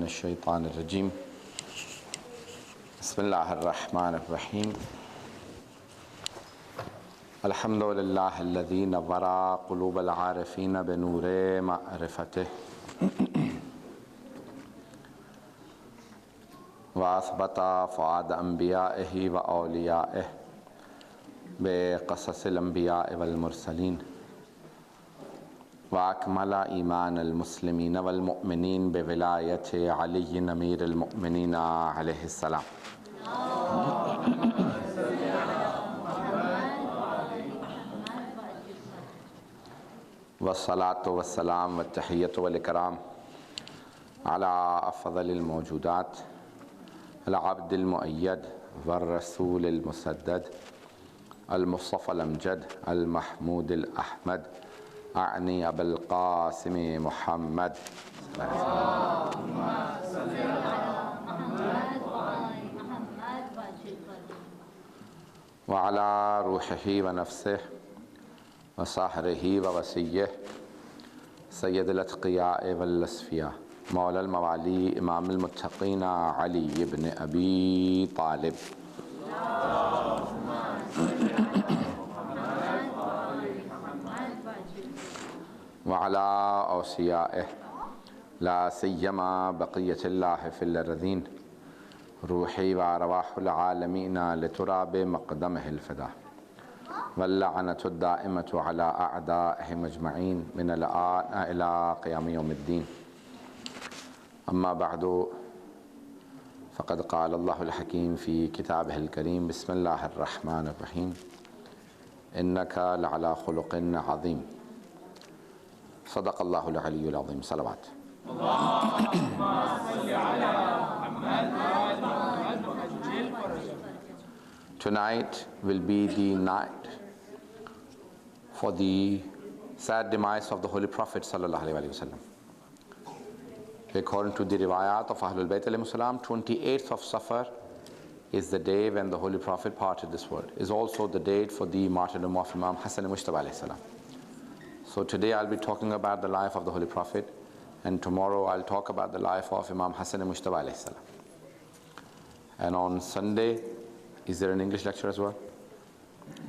الشيطان الرجيم بسم الله الرحمن الرحيم الحمد لله الذي نور قلوب العارفين بنور معرفته وأثبت فؤاد أنبيائه وأوليائه بقصص الأنبياء والمرسلين وأكمل إيمان المسلمين والمؤمنين بولاية علي أمير المؤمنين عليه السلام والصلاة والسلام والتحية والإكرام على أفضل الموجودات العبد المؤيد والرسول المسدد المصطفى الأمجد المحمود الأحمد أعني أبا القاسم محمد اللهم صل على محمد وعلى روحه ونفسه وصهره ووسيه سيد الأتقياء والأصفياء مولى الموالي إمام المتقين علي بن أبي طالب وعلى أوصيائه لا سيما بقية الله في الأرضين روحي وأرواح العالمين لتراب مقدمه الفداء واللعنة الدائمة على أعدائهم أجمعين من الآن إلى قيام يوم الدين أما بعد فقد قال الله الحكيم في كتابه الكريم بسم الله الرحمن الرحيم إنك لعلى خلق عظيم صدق الله العلي العظيم صلوات اللهم صل على محمد. Tonight will be the night for the sad demise of the Holy Prophet sallallahu alaihi wasallam. According to the riwayat of Ahlul Bayt alayhi salam, 28th of Safar is the day when the Holy Prophet parted this world. Is also the date for the martyrdom of Imam Hassan al-Mujtaba alayhi salam. So today I'll be talking about the life of the Holy Prophet, and tomorrow I'll talk about the life of Imam Hassan al-Mujtaba alayhi salam. And on Sunday, is there an English lecture as well?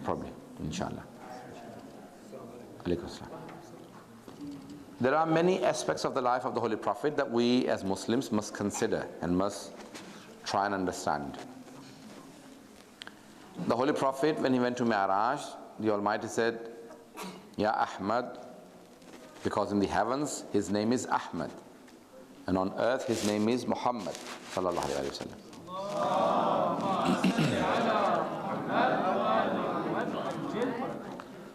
Probably, inshallah. Alaikum salam. There are many aspects of the life of the Holy Prophet that we as Muslims must consider and must try and understand. The Holy Prophet, when he went to Mi'raj, the Almighty said, Ya Ahmad, because in the heavens his name is Ahmad, and on earth his name is Muhammad sallallahu alaihi wasallam.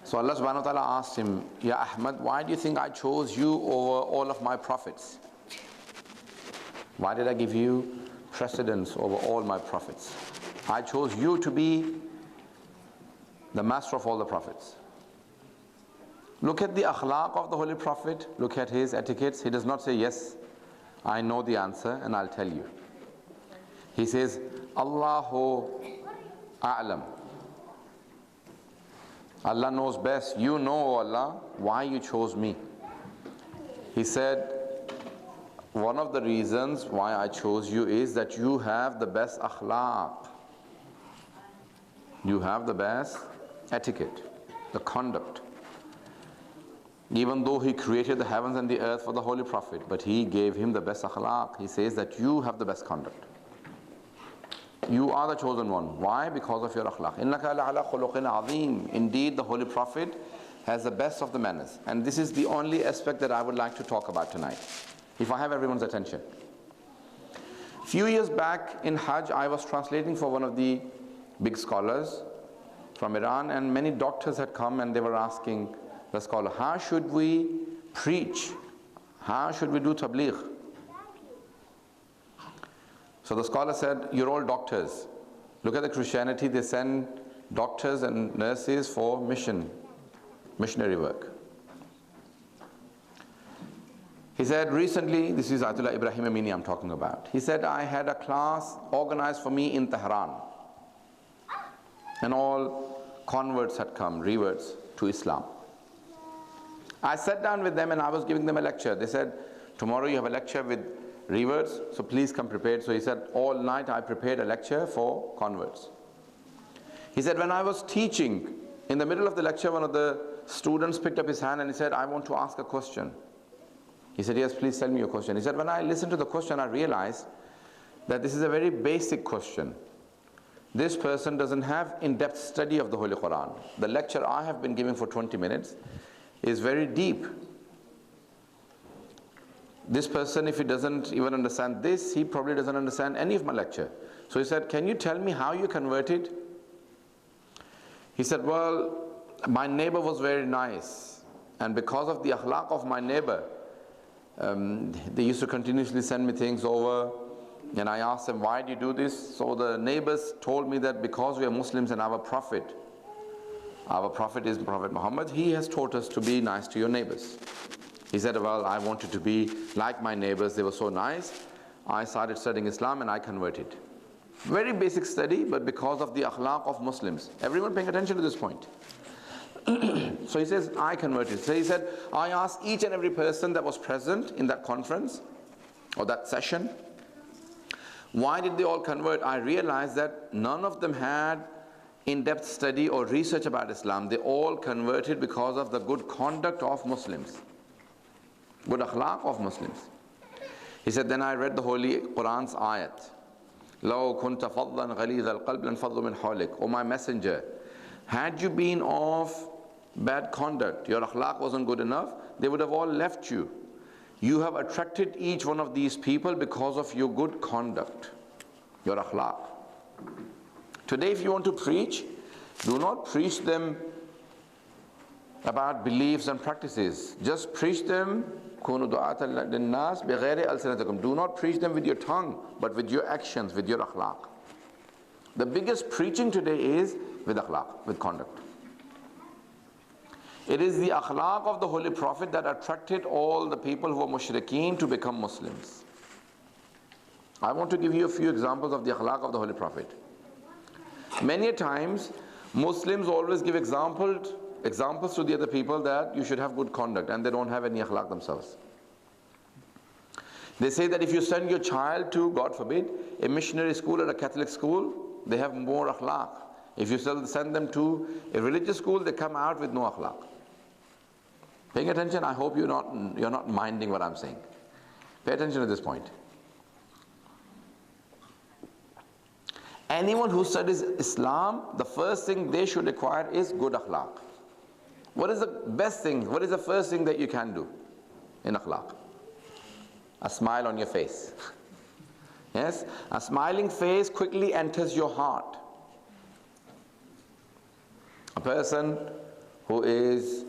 So Allah subhanahu wa ta'ala asked him, Ya Ahmad, why do you think I chose you over all of my prophets? Why did I give you precedence over all my prophets? I chose you to be the master of all the prophets. Look at the akhlaq of the Holy Prophet, look at his etiquettes. He does not say, yes, I know the answer and I'll tell you. He says, Allahu A'lam. Allah knows best. You know, Allah, why you chose me. He said, one of the reasons why I chose you is that you have the best akhlaq. You have the best etiquette, the conduct. Even though he created the heavens and the earth for the Holy Prophet, but he gave him the best akhlaq. He says that you have the best conduct. You are the chosen one. Why? Because of your akhlaq. إِنَّكَ لَعَلَى خُلُقٍ عَظِيمٍ. Indeed, the Holy Prophet has the best of the manners. And this is the only aspect that I would like to talk about tonight, if I have everyone's attention. Few years back in Hajj, I was translating for one of the big scholars from Iran, and many doctors had come and they were asking the scholar, how should we preach? How should we do tabligh? So the scholar said, you're all doctors. Look at the Christianity, they send doctors and nurses for missionary work. He said, recently, this is Ayatollah Ibrahim Amini I'm talking about. He said, I had a class organized for me in Tehran. And all converts had come, reverts to Islam. I sat down with them and I was giving them a lecture. They said, tomorrow you have a lecture with reverts, so please come prepared. So he said, all night I prepared a lecture for converts. He said, when I was teaching, in the middle of the lecture, one of the students picked up his hand and he said, I want to ask a question. He said, yes, please tell me your question. He said, when I listened to the question, I realized that this is a very basic question. This person doesn't have in-depth study of the Holy Quran. The lecture I have been giving for 20 minutes is very deep. This person, if he doesn't even understand this, he probably doesn't understand any of my lecture. So he said, can you tell me how you converted? He said, well, my neighbor was very nice, and because of the akhlaq of my neighbor, they used to continuously send me things over, and I asked them, why do you do this? So the neighbors told me that because we are Muslims and our prophet is Prophet Muhammad, he has taught us to be nice to your neighbors. He said, well, I wanted to be like my neighbors, they were so nice. I started studying Islam and I converted. Very basic study, but because of the akhlaq of Muslims. Everyone paying attention to this point. So he says, I converted. So he said, I asked each and every person that was present in that conference or that session, why did they all convert? I realized that none of them had in-depth study or research about Islam. They all converted because of the good conduct of Muslims, good akhlaq of Muslims. He said, then I read the Holy Quran's ayat. لَوْ كُنْتَ فَضًّا غَلِيظَ الْقَلْبِ لَانْفَضُّوا مِنْ حَوْلِكَ. O my messenger, had you been of bad conduct, your akhlaq wasn't good enough, they would have all left you. You have attracted each one of these people because of your good conduct, your akhlaq. Today, if you want to preach, do not preach them about beliefs and practices. Just preach them. Do not preach them with your tongue, but with your actions, with your akhlaq. The biggest preaching today is with akhlaq, with conduct. It is the akhlaq of the Holy Prophet that attracted all the people who were mushrikeen to become Muslims. I want to give you a few examples of the akhlaq of the Holy Prophet. Many a times, Muslims always give examples to the other people that you should have good conduct, and they don't have any akhlaq themselves. They say that if you send your child to, God forbid, a missionary school or a Catholic school, they have more akhlaq. If you send them to a religious school, they come out with no akhlaq. Paying attention, I hope you're not minding what I'm saying. Pay attention to this point. Anyone who studies Islam, the first thing they should acquire is good akhlaq. What is the best thing? What is the first thing that you can do in akhlaq? A smile on your face. Yes? A smiling face quickly enters your heart. A person who is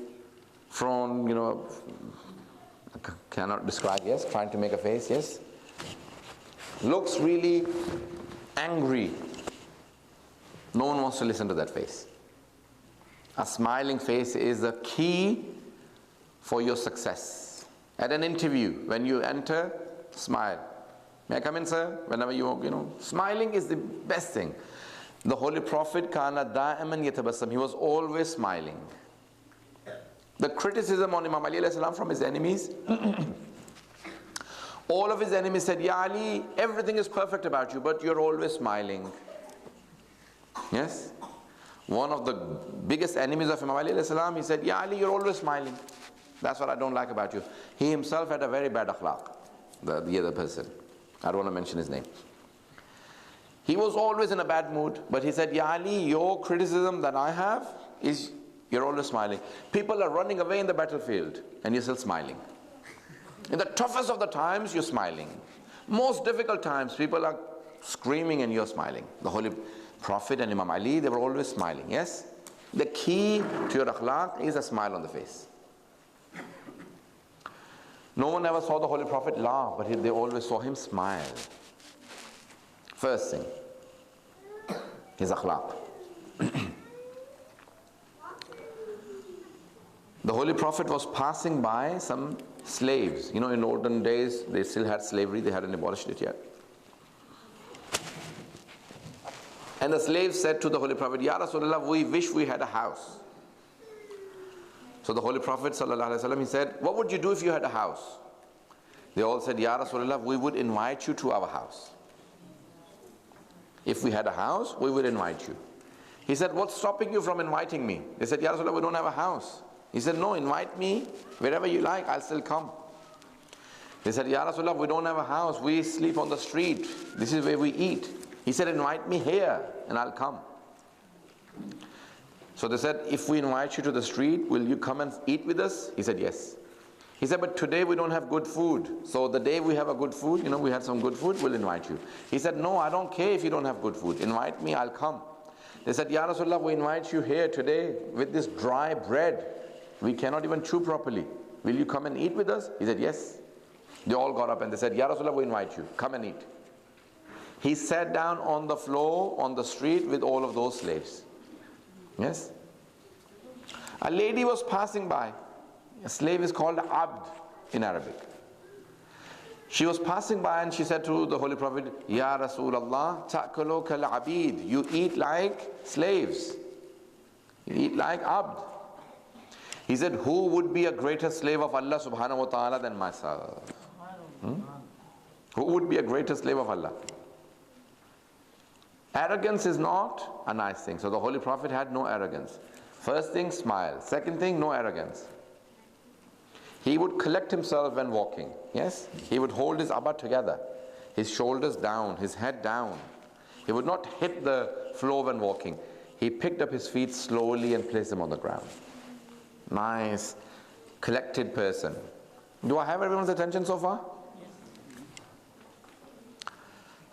from, cannot describe, yes, trying to make a face, yes, looks really angry. No one wants to listen to that face. A smiling face is the key for your success. At an interview, when you enter, smile. May I come in, sir? Whenever smiling is the best thing. The Holy Prophet, kana da'iman yatabassam, he was always smiling. The criticism on Imam Ali alayhi salam from his enemies, all of his enemies said, Ya Ali, everything is perfect about you, but you're always smiling. Yes? One of the biggest enemies of Imam Ali alayhi salam, he said, Ya Ali, you're always smiling. That's what I don't like about you. He himself had a very bad akhlaq, the other person. I don't want to mention his name. He was always in a bad mood, but he said, Ya Ali, your criticism that I have is you're always smiling. People are running away in the battlefield, and you're still smiling. In the toughest of the times, you're smiling. Most difficult times, people are screaming and you're smiling. The Holy Prophet and Imam Ali, they were always smiling, yes? The key to your akhlaq is a smile on the face. No one ever saw the Holy Prophet laugh, but they always saw him smile. First thing, his akhlaq. The Holy Prophet was passing by some slaves. In olden days, they still had slavery, they hadn't abolished it yet. And the slaves said to the Holy Prophet, Ya Rasulullah, we wish we had a house. So the Holy Prophet ﷺ, he said, what would you do if you had a house? They all said, Ya Rasulullah, we would invite you to our house. If we had a house, we would invite you. He said, what's stopping you from inviting me? They said, Ya Rasulullah, we don't have a house. He said, no, invite me wherever you like, I'll still come. They said, Ya Rasulullah, we don't have a house, we sleep on the street. This is where we eat. He said, invite me here and I'll come. So they said, if we invite you to the street, will you come and eat with us? He said, yes. He said, but today we don't have good food. So the day we have a good food, we had some good food, we'll invite you. He said, no, I don't care if you don't have good food. Invite me, I'll come. They said, Ya Rasulullah, we invite you here today with this dry bread. We cannot even chew properly. Will you come and eat with us? He said, yes. They all got up and they said, Ya Rasulullah, we invite you. Come and eat. He sat down on the floor, on the street with all of those slaves. Yes. A lady was passing by. A slave is called abd in Arabic. She was passing by and she said to the Holy Prophet, Ya Rasulullah, ta'kulu kal abid. You eat like slaves. You eat like abd. He said, who would be a greater slave of Allah subhanahu wa ta'ala than myself? Who would be a greater slave of Allah? Arrogance is not a nice thing. So the Holy Prophet had no arrogance. First thing, smile. Second thing, no arrogance. He would collect himself when walking. Yes? He would hold his abba together, his shoulders down, his head down. He would not hit the floor when walking. He picked up his feet slowly and placed them on the ground. Nice, collected person. Do I have everyone's attention so far? Yes.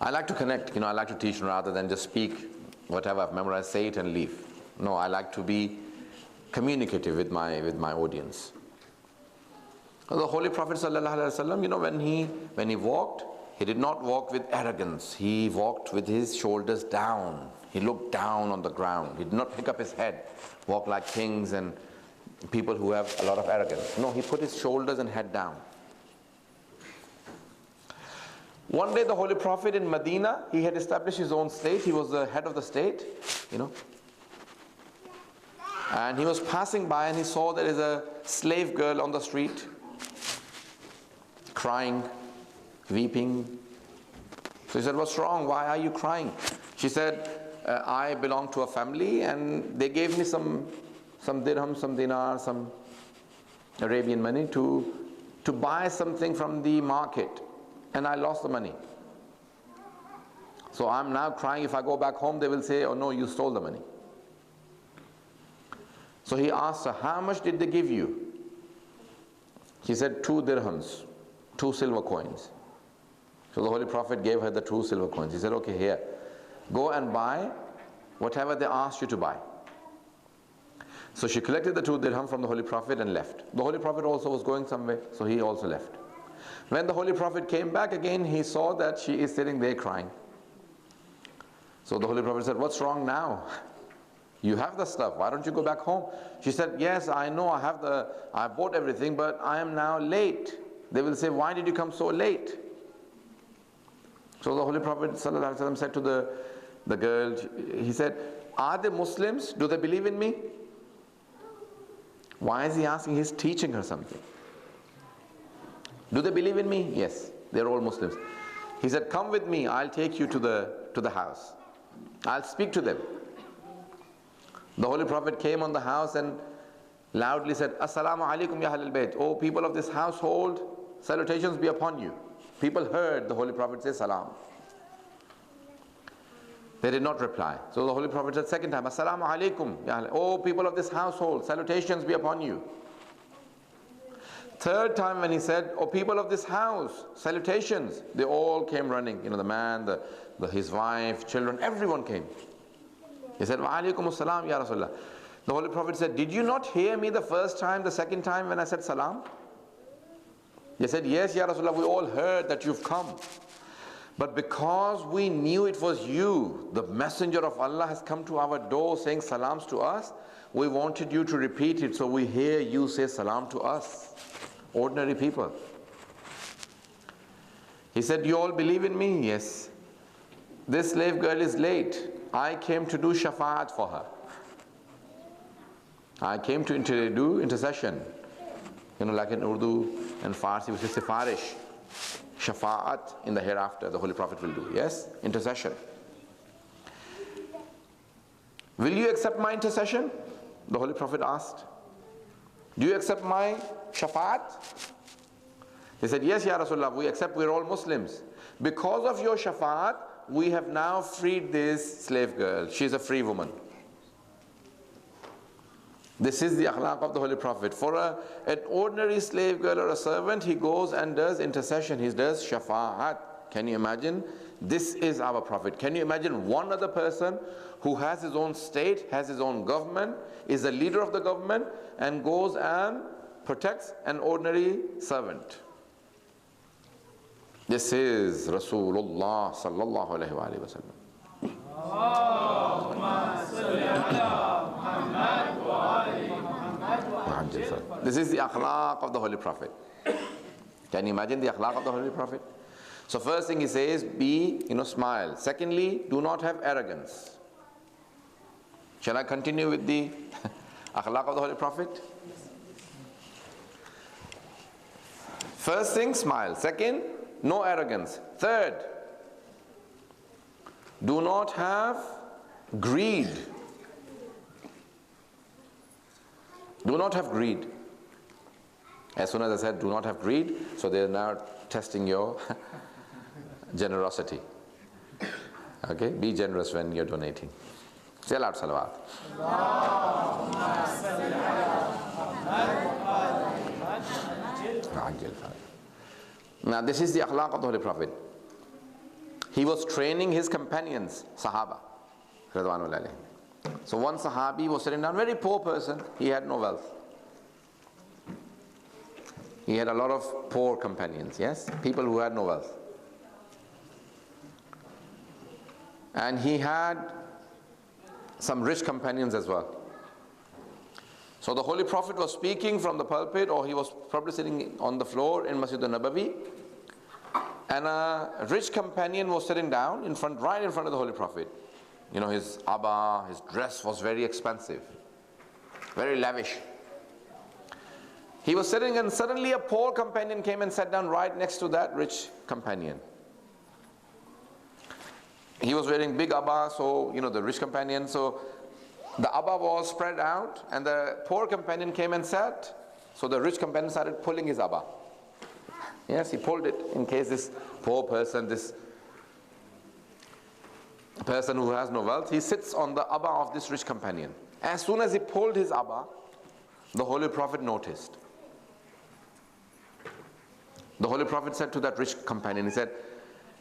I like to connect, I like to teach rather than just speak whatever I've memorized, say it and leave. No, I like to be communicative with my audience. The Holy Prophet ﷺ, when he walked, he did not walk with arrogance. He walked with his shoulders down. He looked down on the ground. He did not pick up his head, walk like kings and people who have a lot of arrogance. No, he put his shoulders and head down. One day the Holy Prophet in Medina, he had established his own state. He was the head of the state, And he was passing by and he saw there is a slave girl on the street, crying, weeping. So he said, what's wrong? Why are you crying? She said, I belong to a family and they gave me some dirham, some dinar, some Arabian money to buy something from the market, and I lost the money. So I'm now crying. If I go back home, they will say, oh no, you stole the money. So he asked her, how much did they give you? He said, 2 dirhams, 2 silver coins. So the Holy Prophet gave her the 2 silver coins. He said, okay, here, go and buy whatever they asked you to buy. So she collected the 2 dirham from the Holy Prophet and left. The Holy Prophet also was going somewhere, so he also left. When the Holy Prophet came back again, he saw that she is sitting there crying. So the Holy Prophet said, what's wrong now? You have the stuff, why don't you go back home? She said, yes, I know, I bought everything, but I am now late. They will say, why did you come so late? So the Holy Prophet ﷺ said to the girl, he said, are they Muslims? Do they believe in me? Why is he asking? He's teaching her something. Do they believe in me? Yes, they're all Muslims. He said, come with me, I'll take you to the house. I'll speak to them. The Holy Prophet came on the house and loudly said, Assalamu alaikum ya Ahlul Bayt. Oh, people of this household, salutations be upon you. People heard the Holy Prophet say salam. They did not reply. So the Holy Prophet said second time, Assalamu alaikum ya Ahlul. Oh, people of this household, salutations be upon you. Third time when he said, oh, people of this house, salutations, they all came running. The man, his wife, children, everyone came. He said, wa alaikum assalam ya Rasulullah. The Holy Prophet said, did you not hear me the first time, the second time when I said salam? They said, yes, ya Rasulullah, we all heard that you've come. But because we knew it was you, the messenger of Allah has come to our door saying salams to us, we wanted you to repeat it so we hear you say salam to us, ordinary people. He said, you all believe in me? Yes. This slave girl is late. I came to do shafa'at for her. I came to do intercession. Like in Urdu and Farsi, we say sifarish. Shafa'at in the hereafter, the Holy Prophet will do. Yes? Intercession. Will you accept my intercession? The Holy Prophet asked. Do you accept my shafa'at? He said, yes, Ya Rasulullah, we accept, we're all Muslims. Because of your shafa'at, we have now freed this slave girl. She's a free woman. This is the akhlaq of the Holy Prophet. For an ordinary slave girl or a servant, he goes and does intercession. He does shafa'at. Can you imagine? This is our Prophet. Can you imagine one other person who has his own state, has his own government, is the leader of the government, and goes and protects an ordinary servant? This is Rasulullah sallallahu alayhi wa sallam. This is the akhlaq of the Holy Prophet. Can you imagine the akhlaq of the Holy Prophet? So first thing he says, be, smile. Secondly, do not have arrogance. Shall I continue with the akhlaq of the Holy Prophet? First thing, smile. Second, no arrogance. Third, do not have greed. Do not have greed. As soon as I said do not have greed, so they are now testing your generosity. Okay, be generous when you're donating. Say aloud salawat. Now this is the akhlaq of the Holy Prophet. He was training his companions, Sahaba. So one Sahabi was sitting down, very poor person, he had no wealth. He had a lot of poor companions, yes? People who had no wealth. And he had some rich companions as well. So the Holy Prophet was speaking from the pulpit, or he was probably sitting on the floor in Masjid al-Nabawi, and a rich companion was sitting down in front, right in front of the Holy Prophet. His abba, his dress was very expensive, very lavish. He was sitting, and suddenly a poor companion came and sat down right next to that rich companion. He was wearing big abba, so the rich companion, so the abba was spread out, and the poor companion came and sat. So the rich companion started pulling his abba. Yes, he pulled it in case this poor person, this person who has no wealth, he sits on the abba of this rich companion. As soon as he pulled his abba, the Holy Prophet noticed. The Holy Prophet said to that rich companion, he said,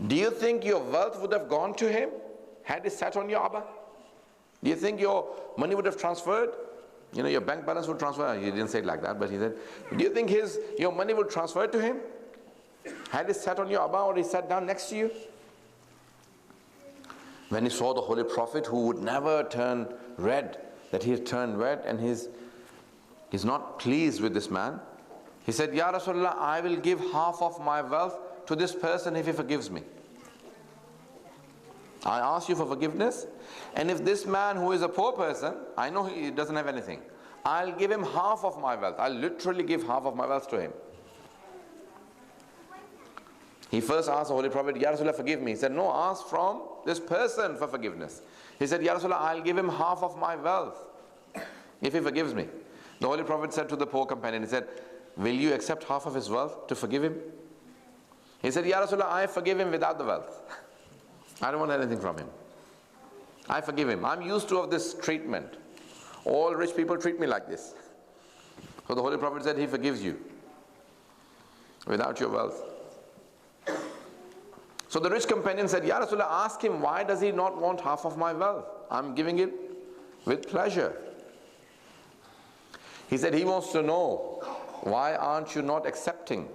do you think your wealth would have gone to him had he sat on your abba? Do you think your money would have transferred? Your bank balance would transfer. He didn't say it like that, but he said, do you think your money would transfer to him had he sat on your abba, or he sat down next to you? When he saw the Holy Prophet, who would never turn red, that he had turned red and he's not pleased with this man, he said, Ya Rasulullah, I will give half of my wealth to this person if he forgives me. I ask you for forgiveness, and if this man who is a poor person, I know he doesn't have anything, I'll give him half of my wealth. I'll literally give half of my wealth to him. He first asked the Holy Prophet, Ya Rasulullah, forgive me. He said, no, ask from this person for forgiveness. He said, Ya Rasulullah, I'll give him half of my wealth if he forgives me. The Holy Prophet said to the poor companion, he said, will you accept half of his wealth to forgive him? He said, Ya Rasulullah, I forgive him without the wealth. I don't want anything from him. I forgive him. I'm used to of this treatment. All rich people treat me like this. So the Holy Prophet said, he forgives you without your wealth. So the rich companion said, Ya Rasulullah, ask him, why does he not want half of my wealth? I'm giving it with pleasure. He said he wants to know, why aren't you not accepting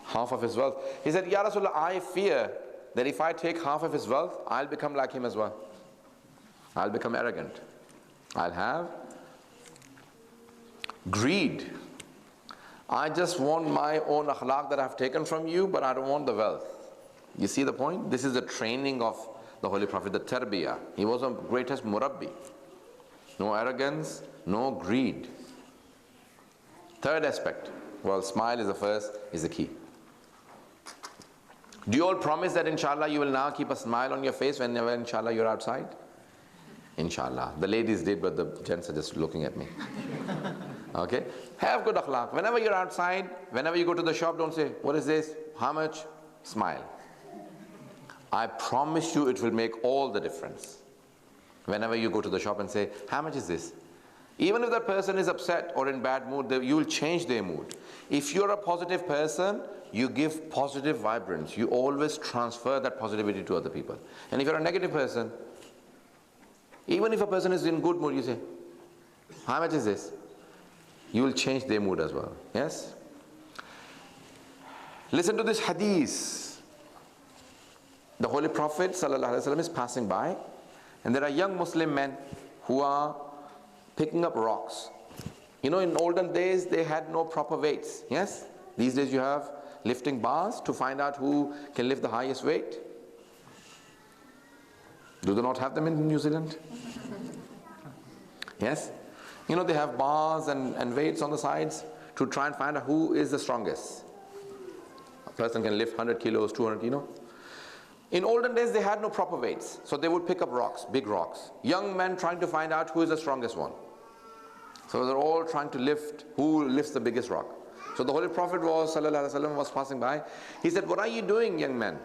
half of his wealth? He said, Ya Rasulullah, I fear that if I take half of his wealth, I'll become like him as well. I'll become arrogant. I'll have greed. I just want my own akhlaq that I've taken from you, but I don't want the wealth. You see the point? This is the training of the Holy Prophet, the tarbiyah. He was the greatest murabbi. No arrogance, no greed. Third aspect, well, smile is the first, is the key. Do you all promise that inshallah you will now keep a smile on your face whenever inshallah you're outside? Inshallah. The ladies did, but the gents are just looking at me. Okay? Have good akhlaq. Whenever you're outside, whenever you go to the shop, don't say, what is this? How much? Smile. I promise you it will make all the difference. Whenever you go to the shop and say, how much is this? Even if that person is upset or in bad mood, you will change their mood. If you're a positive person, you give positive vibrance. You always transfer that positivity to other people. And if you're a negative person, even if a person is in good mood, you say, how much is this? You will change their mood as well. Yes? Listen to this hadith. The Holy Prophet ﷺ is passing by, and there are young Muslim men who are picking up rocks. You know, in olden days, they had no proper weights. Yes? These days you have lifting bars to find out who can lift the highest weight. Do they not have them in New Zealand? Yes? You know, they have bars and weights on the sides to try and find out who is the strongest. A person can lift 100 kilos, 200, you know. In olden days, they had no proper weights. So they would pick up rocks, big rocks. Young men trying to find out who is the strongest one. So they're all trying to lift, who lifts the biggest rock. So the Holy Prophet was passing by. He said, what are you doing, young men?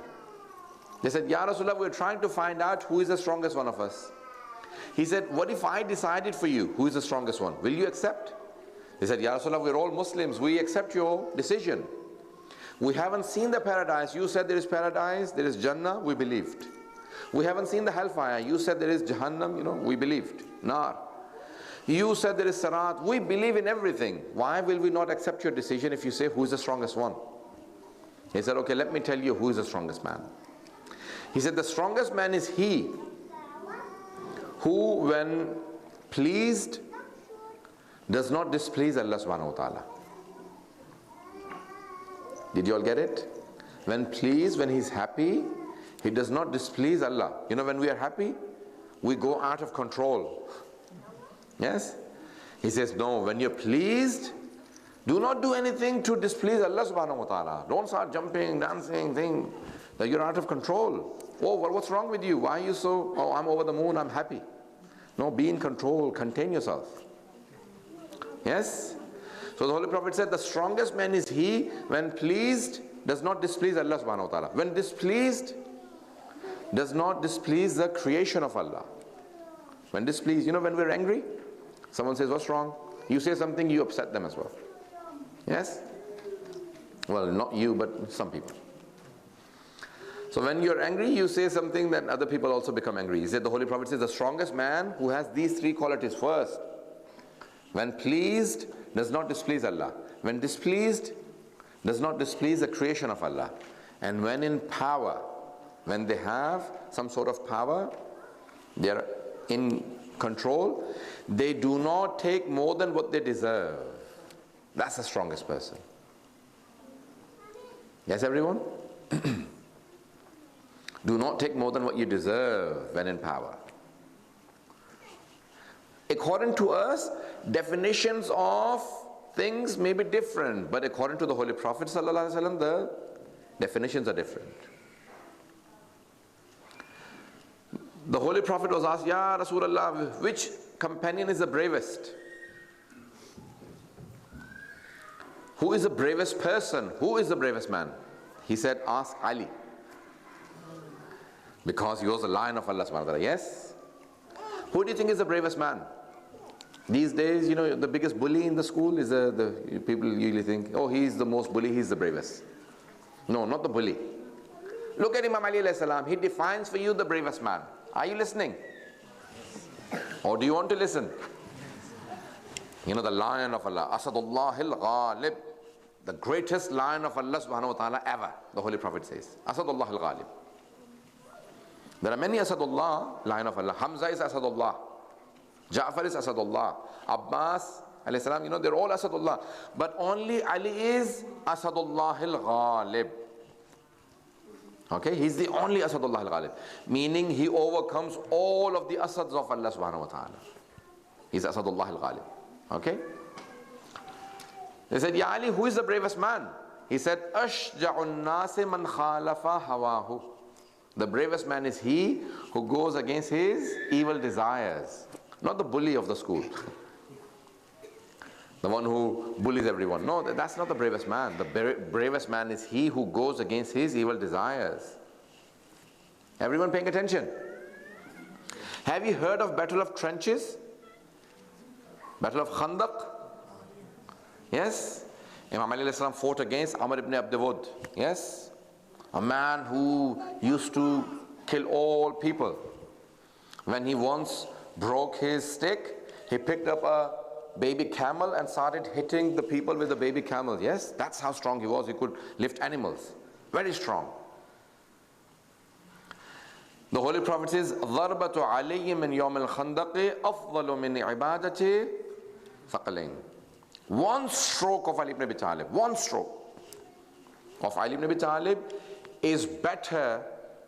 They said, Ya Rasulullah, we're trying to find out who is the strongest one of us. He said, what if I decided for you who is the strongest one? Will you accept? They said, Ya Rasulullah, we're all Muslims. We accept your decision. We haven't seen the paradise. You said there is paradise, there is Jannah, we believed. We haven't seen the hellfire. You said there is Jahannam, you know, we believed. Nar. You said there is Sarat. We believe in everything. Why will we not accept your decision if you say who is the strongest one? He said, okay, let me tell you who is the strongest man. He said, the strongest man is he who, when pleased, does not displease Allah subhanahu wa ta'ala. Did you all get it? When pleased, when he's happy, he does not displease Allah. You know, when we are happy, we go out of control. Yes? He says, no, when you're pleased, do not do anything to displease Allah subhanahu wa ta'ala. Don't start jumping, dancing, thing that you're out of control. Oh, well, what's wrong with you? Why are you so, oh, I'm over the moon, I'm happy. No, be in control, contain yourself. Yes? So the Holy Prophet said, the strongest man is he, when pleased, does not displease Allah subhanahu wa ta'ala. When displeased, does not displease the creation of Allah. When displeased, you know, when we're angry, someone says, what's wrong? You say something, you upset them as well. Yes? Well, not you, but some people. So when you're angry, you say something that other people also become angry. He said, the Holy Prophet says, the strongest man who has these three qualities. First, when pleased, does not displease Allah. When displeased, does not displease the creation of Allah. And when in power, when they have some sort of power, they are in control, they do not take more than what they deserve. That's the strongest person. Yes, everyone? Do not take more than what you deserve when in power. According to us, definitions of things may be different, but according to the Holy Prophet ﷺ, the definitions are different. The Holy Prophet was asked, Ya Rasulullah, which companion is the bravest? Who is the bravest person? Who is the bravest man? He said, ask Ali. Because he was the lion of Allah subhanahu wa ta'ala. Yes? Who do you think is the bravest man? These days, you know, the biggest bully in the school is the people usually think, oh, he's the most bully, he's the bravest. No, not the bully. Look at Imam Ali alayhi salam. He defines for you the bravest man. Are you listening? Or do you want to listen? You know, the lion of Allah, Asadullah al-Ghalib, the greatest lion of Allah subhanahu wa ta'ala ever, the Holy Prophet says. Asadullah al-Ghalib. There are many Asadullah, lion of Allah. Hamza is Asadullah. Ja'far is Asadullah. Abbas alayhi salam, you know, they're all Asadullah. But only Ali is Asadullah al-Ghalib. Okay, he's the only Asadullah al-Ghalib. Meaning he overcomes all of the Asads of Allah subhanahu wa ta'ala. He's Asadullah al-Ghalib. Okay? They said, Ya Ali, who is the bravest man? He said, Ashja'un nasi man khalafa hawahu. The bravest man is he who goes against his evil desires. Not the bully of the school. The one who bullies everyone. No, that's not the bravest man. The bravest man is he who goes against his evil desires. Everyone paying attention? Have you heard of Battle of Trenches? Battle of Khandaq? Yes? Imam Ali fought against Amr ibn Abdul. Yes? A man who used to kill all people. When he once broke his stick, he picked up a baby camel and started hitting the people with the baby camel. Yes? That's how strong he was. He could lift animals. Very strong. The Holy Prophet says, ضَرْبَةُ عَلِيٍّ مِّن يَوْمِ الْخَنْدَقِ أَفْضَلُ مِنْ عِبَادَةِ ثَقَلَيْنِ. One stroke of Ali ibn Abi Talib, one stroke of Ali ibn Abi Talib is better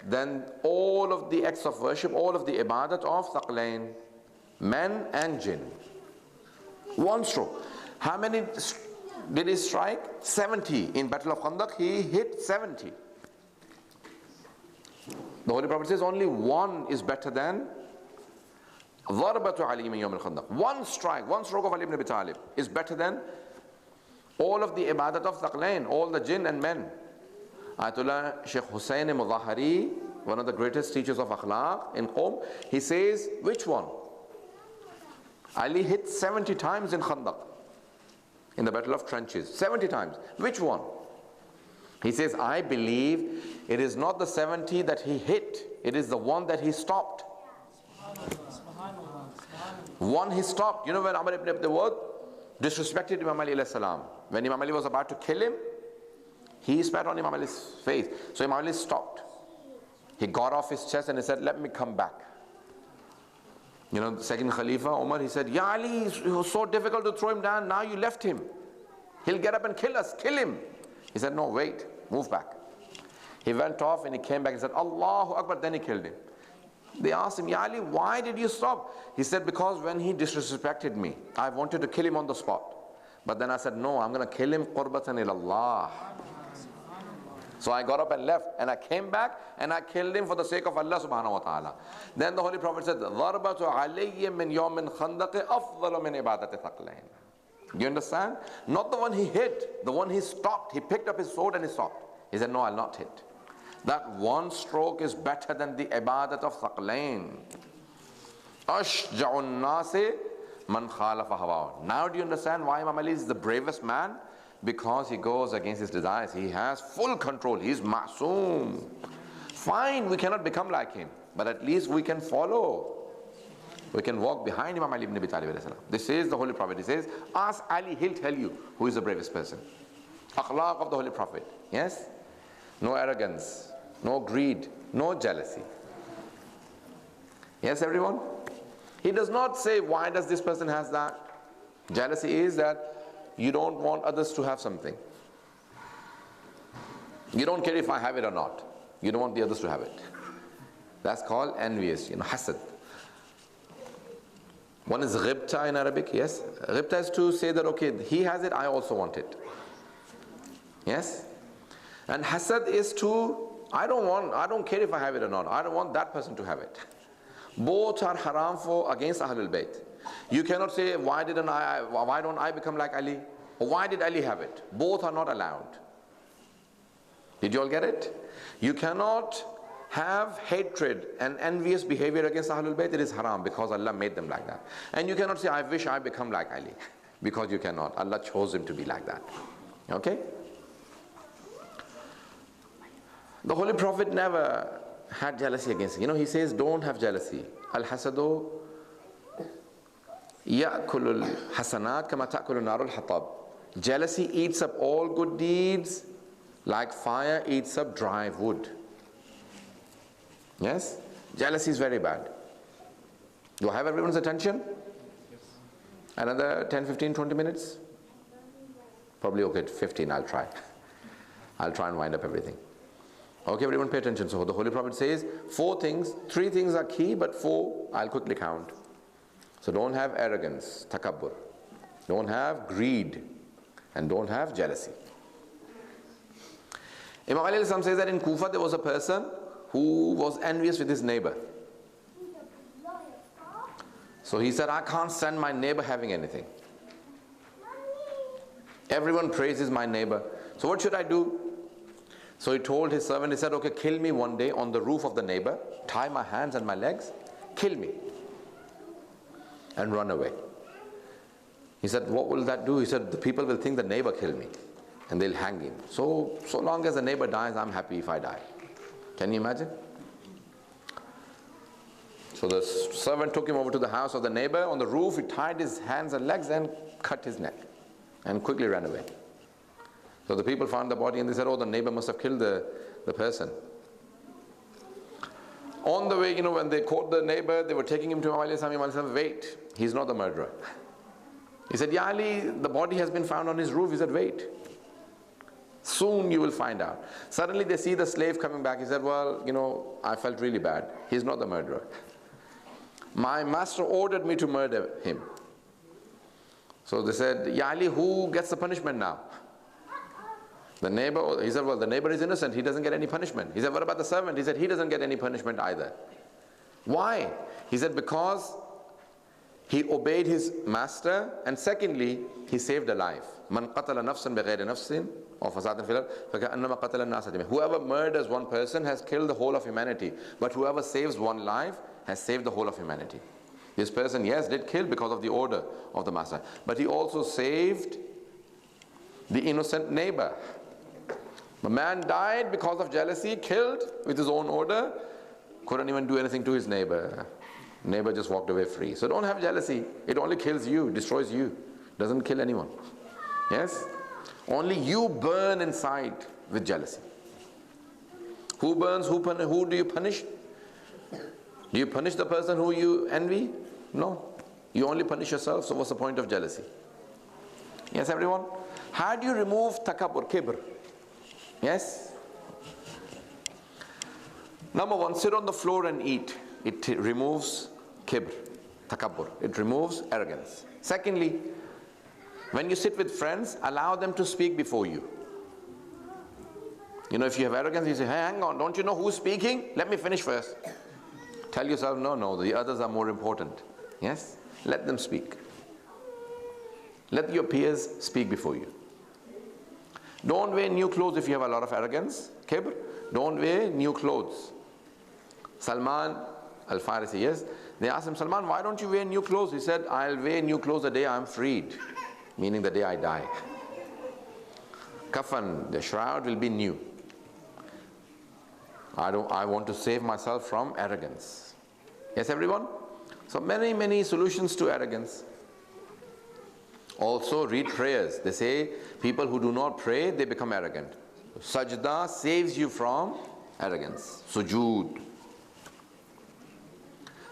than all of the acts of worship, all of the ibadat of Thaqlain, men and jinn. One stroke. How many did he strike? 70. In Battle of Khandaq, he hit 70. The Holy Prophet says only one is better than ضَرْبَةُ عَلِيٍّ مِّن يَوْمِ الْخَنْدَقِ. One strike, one stroke of Ali ibn Abi Talib is better than all of the ibadat of Thaqlain, all the jinn and men. Ayatollah Sheikh Hussain Mudahari, one of the greatest teachers of akhlaq in Qom, he says, which one? Ali hit 70 times in Khandaq, in the Battle of Trenches. 70 times. Which one? He says, I believe it is not the 70 that he hit, it is the one that he stopped. One he stopped. You know when Amr ibn Abdul disrespected Imam Ali alayhi salam, when Imam Ali was about to kill him, he spat on Imam Ali's face. So Imam Ali stopped. He got off his chest and he said, let me come back. You know, the second Khalifa, Umar, he said, Ya Ali, it was so difficult to throw him down, now you left him. He'll get up and kill us, kill him. He said, no, wait, move back. He went off and he came back and said, Allahu Akbar, then he killed him. They asked him, Ya Ali, why did you stop? He said, because when he disrespected me, I wanted to kill him on the spot. But then I said, no, I'm going to kill him qurbatan ilallah. So I got up and left, and I came back and I killed him for the sake of Allah subhanahu wa ta'ala. Then the Holy Prophet said, ضَرْبَةُ عَلِيٍّ مِّن يَوْمٍ خَنْدَقِ أَفْضَلُ مِنْ عِبَادَةِ ثَقْلَيْنِ. You understand? Not the one he hit, the one he stopped. He picked up his sword and he stopped. He said, no, I'll not hit. That one stroke is better than the ibadat of Thaqlain. Ashja'un nasi man khalafa hawa. Now do you understand why Imam Ali is the bravest man? Because he goes against his desires. He has full control. He is ma'soom. Fine, we cannot become like him, but at least we can follow. We can walk behind Imam Ali ibn Abi Talib. This is the Holy Prophet. He says, ask Ali, he'll tell you who is the bravest person. Akhlaq of the Holy Prophet. Yes? No arrogance, no greed, no jealousy. Yes, everyone? He does not say, why does this person has that? Jealousy is that you don't want others to have something. You don't care if I have it or not. You don't want the others to have it. That's called envious, hasad. One is ghibta in Arabic, yes? Ghibta is to say that, okay, he has it, I also want it. Yes? And hasad is to, I don't care if I have it or not. I don't want that person to have it. Both are haram for against Ahlul Bayt. You cannot say, why don't I become like Ali? Or why did Ali have it? Both are not allowed. Did you all get it? You cannot have hatred and envious behavior against Ahlul Bayt. It is haram because Allah made them like that. And you cannot say, I wish I become like Ali. Because you cannot. Allah chose him to be like that. Okay? The Holy Prophet never had jealousy against him. He says, don't have jealousy. Al-hasadu ya'kulul hasanat kama ta'kulun narul hatab. Jealousy eats up all good deeds like fire eats up dry wood. Yes? Jealousy is very bad. Do I have everyone's attention? Yes. Another 10, 15, 20 minutes? Probably okay, 15 I'll try. I'll try and wind up everything. Okay, everyone pay attention. So the Holy Prophet says 4 things, 3 things are key, but 4 I'll quickly count. So don't have arrogance, takabbur. Don't have greed, and don't have jealousy. Imam Ali says that in Kufa there was a person who was envious with his neighbor. So he said, I can't stand my neighbor having anything. Everyone praises my neighbor. So what should I do? So he told his servant, he said, okay, kill me one day on the roof of the neighbor, tie my hands and my legs, kill me, and run away. He said, what will that do? He said, the people will think the neighbor killed me, and they'll hang him. So long as the neighbor dies, I'm happy if I die. Can you imagine? So the servant took him over to the house of the neighbor. On the roof, he tied his hands and legs and cut his neck, and quickly ran away. So the people found the body and they said, oh, the neighbor must have killed the person. On the way, when they caught the neighbor, they were taking him to Imam Ali. Imam Ali said, wait, he's not the murderer. He said, Ya Ali, the body has been found on his roof. He said, wait, soon you will find out. Suddenly they see the slave coming back. He said, well, I felt really bad. He's not the murderer. My master ordered me to murder him. So they said, Ya Ali, who gets the punishment now? The neighbor, he said, well, the neighbor is innocent, he doesn't get any punishment. He said, what about the servant? He said, he doesn't get any punishment either. Why? He said, because he obeyed his master, and secondly, he saved a life. Man qatala nafsan bighayri nafsin aw fasadin fil ard fakannama qatala an-nas jami'an. Whoever murders one person has killed the whole of humanity, but whoever saves one life has saved the whole of humanity. This person, yes, did kill because of the order of the master, but he also saved the innocent neighbor. The man died because of jealousy, killed with his own order, couldn't even do anything to his neighbor. Neighbor just walked away free. So don't have jealousy. It only kills you, destroys you. Doesn't kill anyone. Yes? Only you burn inside with jealousy. Who burns? Who do you punish? Do you punish the person who you envy? No. You only punish yourself. So what's the point of jealousy? Yes, everyone? How do you remove takabbur, kibr? Yes? Number one, sit on the floor and eat. It removes kibr, takabbur. It removes arrogance. Secondly, when you sit with friends, allow them to speak before you. If you have arrogance, you say, hey, hang on, don't you know who's speaking? Let me finish first. Tell yourself, no, the others are more important. Yes? Let them speak. Let your peers speak before you. Don't wear new clothes if you have a lot of arrogance, kibr. Don't wear new clothes. Salman al-Farisi, yes. They asked him, Salman, why don't you wear new clothes? He said, I'll wear new clothes the day I'm freed, meaning the day I die. Kafan, the shroud will be new. I want to save myself from arrogance. Yes, everyone? So many solutions to arrogance. Also, read prayers. They say people who do not pray, they become arrogant. Sajda saves you from arrogance. Sujood.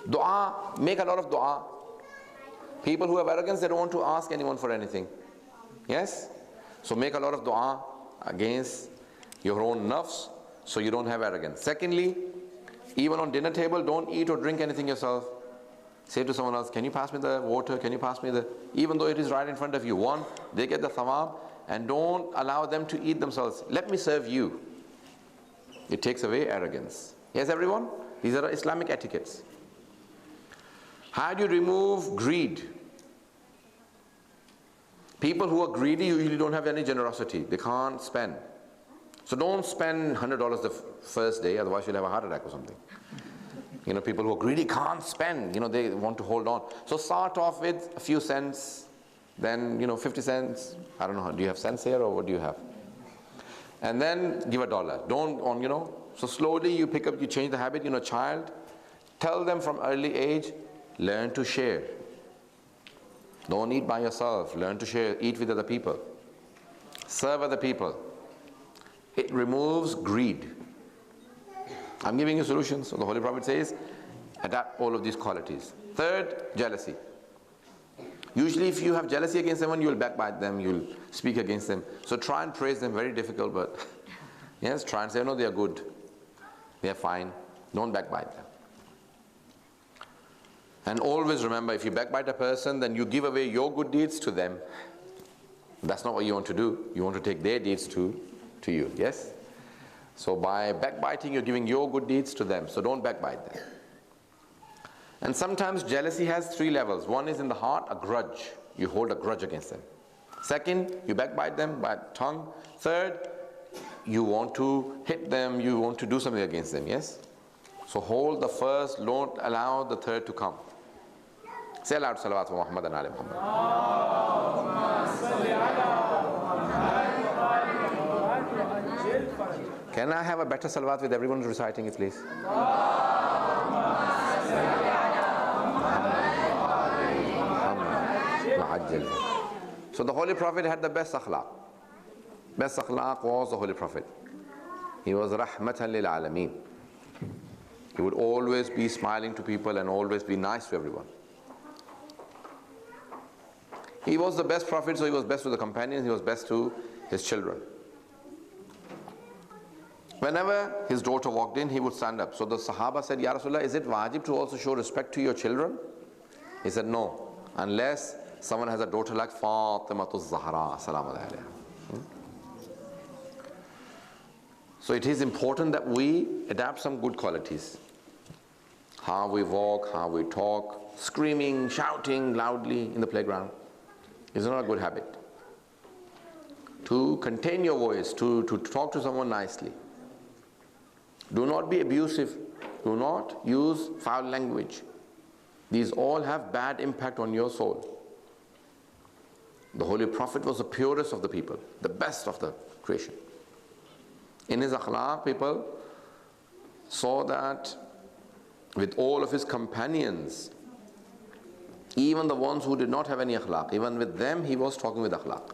Dua, make a lot of dua. People who have arrogance, they don't want to ask anyone for anything. Yes? So make a lot of dua against your own nafs, so you don't have arrogance. Secondly, even on dinner table, don't eat or drink anything yourself. Say to someone else, can you pass me the water? Can you pass me the... Even though it is right in front of you. One, they get the thawab, and don't allow them to eat themselves. Let me serve you. It takes away arrogance. Yes, everyone? These are Islamic etiquettes. How do you remove greed? People who are greedy usually don't have any generosity. They can't spend. So don't spend $100 the first day, otherwise you'll have a heart attack or something. People who are greedy can't spend. They want to hold on. So start off with a few cents, then 50 cents. I don't know, do you have cents here or what do you have? And then give $1. Don't so slowly you change the habit. Child, tell them from early age, learn to share. Don't eat by yourself. Learn to share. Eat with other people. Serve other people. It removes greed. I'm giving you solutions. So the Holy Prophet says, adapt all of these qualities. Third, jealousy. Usually if you have jealousy against someone, you'll backbite them, you'll speak against them. So try and praise them. Very difficult, but yes, try and say, no, they are good. They are fine. Don't backbite them. And always remember, if you backbite a person, then you give away your good deeds to them. That's not what you want to do. You want to take their deeds to you. Yes? So by backbiting, you're giving your good deeds to them. So don't backbite them. And sometimes jealousy has 3 levels. One is in the heart, a grudge. You hold a grudge against them. Second, you backbite them by tongue. Third, you want to hit them, you want to do something against them, yes? So hold the first, don't allow the third to come. Say aloud, salawat wa Muhammad and ali Muhammad. Can I have a better salawat with everyone reciting it, please? So the Holy Prophet had the best akhlaq. Best akhlaq was the Holy Prophet. He was rahmatan lil alameen. He would always be smiling to people and always be nice to everyone. He was the best Prophet, so he was best to the companions, he was best to his children. Whenever his daughter walked in, he would stand up. So the Sahaba said, Ya Rasulullah, is it wajib to also show respect to your children? He said, no, unless someone has a daughter like Fatimatu Zahra, salamu alayha. So it is important that we adapt some good qualities. How we walk, how we talk, screaming, shouting loudly in the playground is not a good habit. To contain your voice, to talk to someone nicely. Do not be abusive. Do not use foul language. These all have bad impact on your soul. The Holy Prophet was the purest of the people, the best of the creation. In his akhlaq, people saw that with all of his companions, even the ones who did not have any akhlaq, even with them he was talking with akhlaq.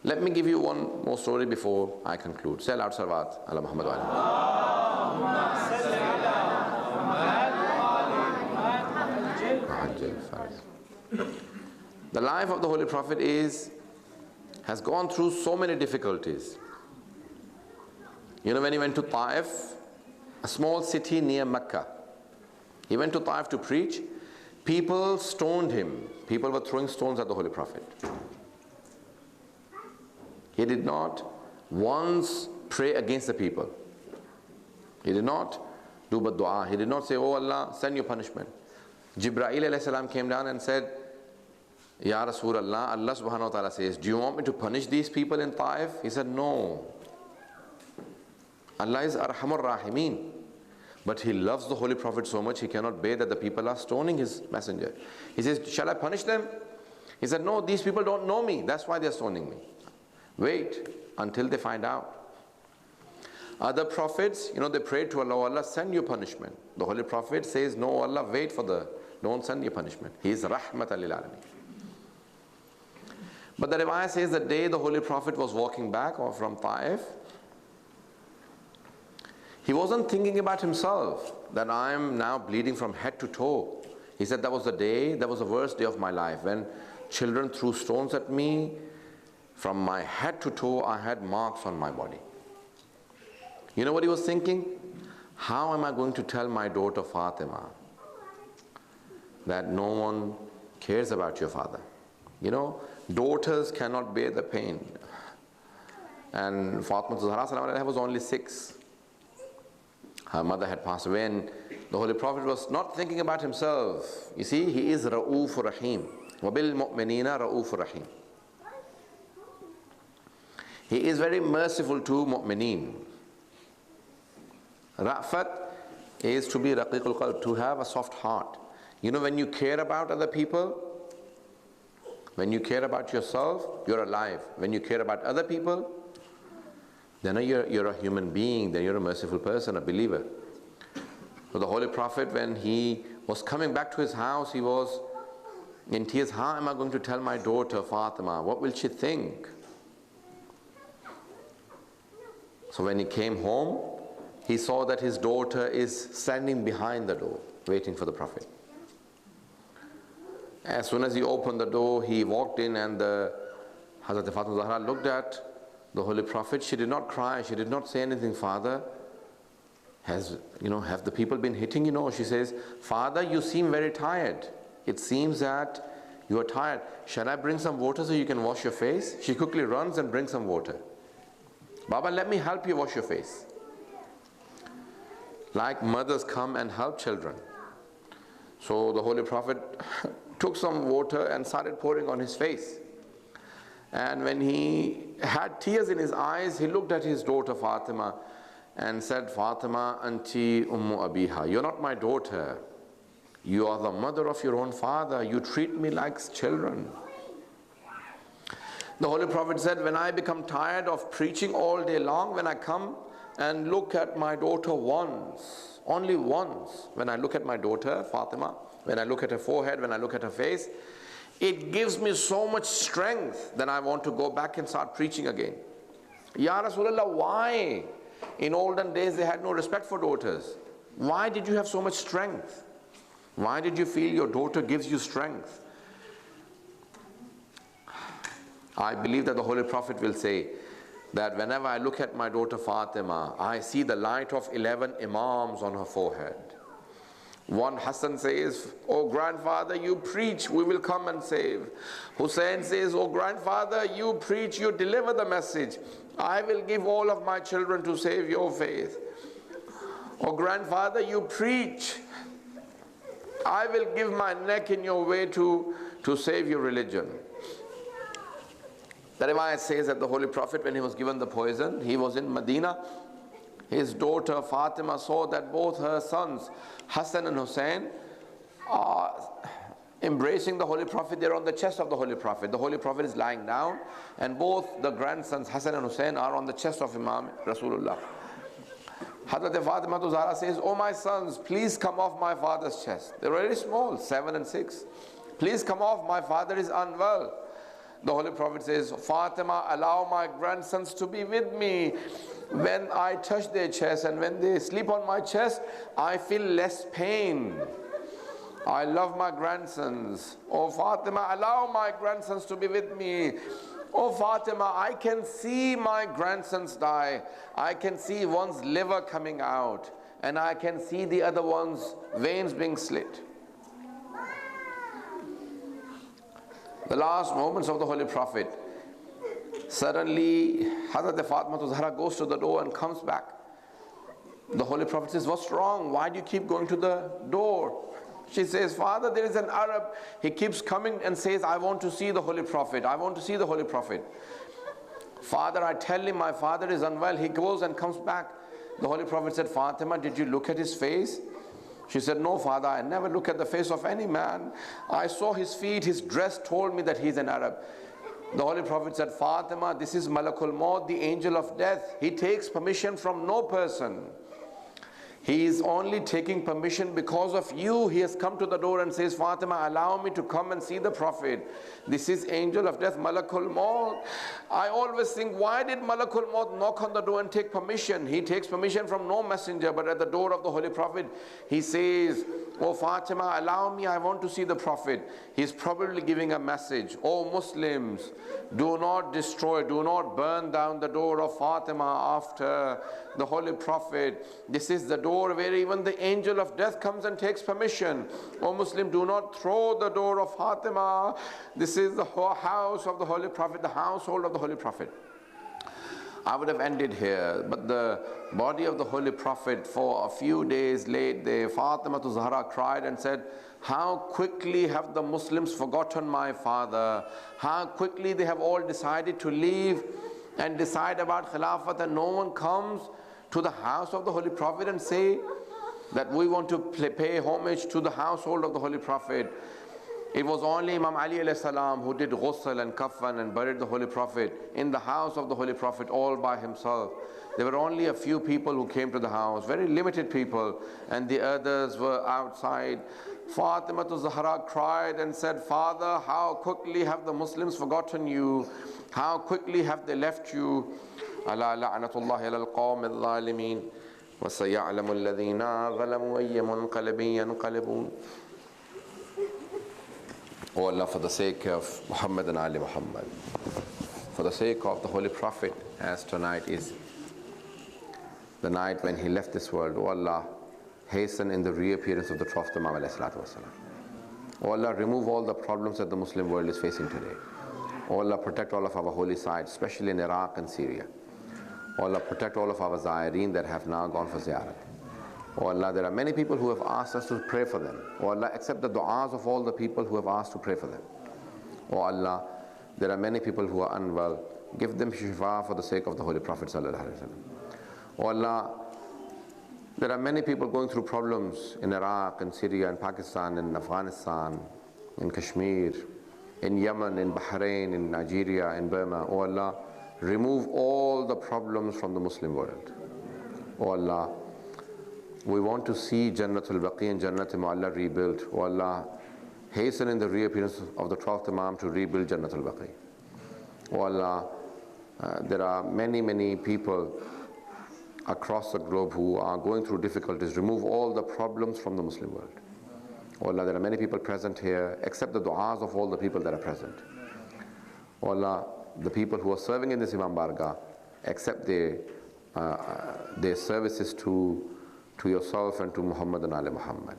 Let me give you one more story before I conclude. Say aloud salawat ala Muhammad wa ali. The life of the Holy Prophet has gone through so many difficulties. You know, when he went to Taif, a small city near Mecca, he went to Taif to preach. People stoned him. People were throwing stones at the Holy Prophet. He did not once pray against the people. He did not do but dua. He did not say, oh Allah, send your punishment. Jibreel alayhi salam came down and said, Ya Rasulullah, Allah subhanahu wa ta'ala says, do you want me to punish these people in Taif? He said, no. Allah is Arhamur Rahimeen. But he loves the Holy Prophet so much, he cannot bear that the people are stoning his messenger. He says, shall I punish them? He said, no, these people don't know me. That's why they're stoning me. Wait until they find out. Other prophets, you know, they prayed to Allah, Allah, send your punishment. The Holy Prophet says, no, Allah, wait for don't send your punishment. He is Rahmatan lil Alameen. But the Riwayah says the day the Holy Prophet was walking back from Taif, he wasn't thinking about himself, that I am now bleeding from head to toe. He said that was the worst day of my life, when children threw stones at me. From my head to toe, I had marks on my body. You know what he was thinking? How am I going to tell my daughter Fatima that no one cares about your father? You know, daughters cannot bear the pain. And Fatima Zahra was only 6. Her mother had passed away, and the Holy Prophet was not thinking about himself. You see, he is Ra'uf Rahim. وَبِالْ مُؤْمِنِينَ رَؤُوفُ رَحِيمٌ. He is very merciful to mu'mineen. Ra'fat is to be raqiqul qalb, to have a soft heart. You know, when you care about other people, when you care about yourself, you're alive. When you care about other people, then you're a human being, then you're a merciful person, a believer. So the Holy Prophet, when he was coming back to his house, he was in tears. How am I going to tell my daughter Fatima? What will she think? So when he came home, he saw that his daughter is standing behind the door, waiting for the Prophet. As soon as he opened the door, he walked in, and Hazrat Fatima Zahra looked at the Holy Prophet. She did not cry, she did not say anything. Father, have the people been hitting you? No, she says, Father, you seem very tired. It seems that you are tired. Shall I bring some water so you can wash your face? She quickly runs and brings some water. Baba, let me help you wash your face. Like mothers come and help children. So the Holy Prophet took some water and started pouring on his face. And when he had tears in his eyes, he looked at his daughter Fatima and said, Fatima, anti ummu abiha. You're not my daughter. You are the mother of your own father. You treat me like children. The Holy Prophet said, when I become tired of preaching all day long, when I come and look at my daughter once, only once, when I look at my daughter Fatima, when I look at her forehead, when I look at her face, it gives me so much strength that I want to go back and start preaching again. Ya Rasulullah, why? In olden days they had no respect for daughters. Why did you have so much strength? Why did you feel your daughter gives you strength? I believe that the Holy Prophet will say that whenever I look at my daughter Fatima, I see the light of 11 Imams on her forehead. One Hassan says, oh grandfather, you preach, we will come and save. Hussein says, oh grandfather, you preach, you deliver the message. I will give all of my children to save your faith. Oh grandfather, you preach, I will give my neck in your way to save your religion. The riwayat says that the Holy Prophet, when he was given the poison, he was in Medina. His daughter Fatima saw that both her sons, Hassan and Hussein, are embracing the Holy Prophet. They're on the chest of the Holy Prophet. The Holy Prophet is lying down, and both the grandsons, Hassan and Hussein, are on the chest of Imam Rasulullah. Hazrat Fatima to Zahra says, oh my sons, please come off my father's chest. They're very small, 7 and 6. Please come off, my father is unwell. The Holy Prophet says, Fatima, allow my grandsons to be with me. When I touch their chest and when they sleep on my chest, I feel less pain. I love my grandsons. Oh Fatima, allow my grandsons to be with me. Oh Fatima, I can see my grandsons die. I can see one's liver coming out, and I can see the other one's veins being slit. The last moments of the Holy Prophet, suddenly Hazrat Fatima to Zahra goes to the door and comes back. The Holy Prophet says, what's wrong? Why do you keep going to the door? She says, Father, there is an Arab. He keeps coming and says, I want to see the Holy Prophet. I want to see the Holy Prophet. Father, I tell him my father is unwell. He goes and comes back. The Holy Prophet said, Fatima, did you look at his face? She said, no, Father, I never look at the face of any man. I saw his feet, his dress told me that he's an Arab. The Holy Prophet said, Fatima, this is Malakul Maut, the angel of death. He takes permission from no person. He is only taking permission because of you. He has come to the door and says, Fatima, allow me to come and see the Prophet. This is angel of death, Malakul Maut. I always think, why did Malakul Maut knock on the door and take permission? He takes permission from no messenger, but at the door of the Holy Prophet, he says, oh Fatima, allow me, I want to see the Prophet. He's probably giving a message. Oh Muslims, do not destroy, do not burn down the door of Fatima after the Holy Prophet. This is the door where even the angel of death comes and takes permission. Oh Muslim, do not throw the door of Fatima. This is the house of the Holy Prophet, the household of the Holy Prophet. I would have ended here, but the body of the Holy Prophet for a few days laid there. Fatima to Zahra cried and said, how quickly have the Muslims forgotten my father? How quickly they have all decided to leave and decide about Khilafat, and no one comes to the house of the Holy Prophet and say that we want to pay homage to the household of the Holy Prophet. It was only Imam Ali alayhi salam who did ghusl and kafan and buried the Holy Prophet in the house of the Holy Prophet all by himself. There were only a few people who came to the house, very limited people, and the others were outside. Fatima to Zahra cried and said, Father, how quickly have the Muslims forgotten you? How quickly have they left you? Ala la'natullahi ala al-qawm al-zalimin wa saya'lamu alladhina zalamu ayya munqalibin yanqalibun. Oh Allah, for the sake of Muhammad and Ali Muhammad, for the sake of the Holy Prophet, as tonight is the night when he left this world, oh Allah, hasten in the reappearance of the Prophet Muhammad alayhi salatu wasalam. Oh Allah, remove all the problems that the Muslim world is facing today. Oh Allah, protect all of our holy sites, especially in Iraq and Syria. Oh Allah, protect all of our Zaireen that have now gone for ziyarat. Oh Allah, there are many people who have asked us to pray for them. Oh Allah, accept the du'as of all the people who have asked to pray for them. Oh Allah, there are many people who are unwell. Give them shifa for the sake of the Holy Prophet sallallahu alaihi wasallam. Oh Allah, there are many people going through problems in Iraq, in Syria, in Pakistan, in Afghanistan, in Kashmir, in Yemen, in Bahrain, in Nigeria, in Burma. Oh Allah, remove all the problems from the Muslim world. Oh Allah, we want to see Jannatul Baqi and Jannatul Mu'alla rebuilt. Oh Allah, hasten in the reappearance of the 12th Imam to rebuild Jannatul Baqi. Oh Allah, there are many people across the globe who are going through difficulties. Remove all the problems from the Muslim world. Oh Allah, there are many people present here. Accept the du'as of all the people that are present. Oh Allah, the people who are serving in this Imam Bargah, accept their services to yourself and to Muhammad and Ali Muhammad.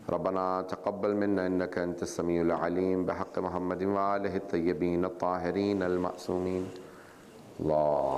ربنا تقبل منا إنك أنت السميع العليم بحق محمد وآله الطيبين الطاهرين المعصومين. الله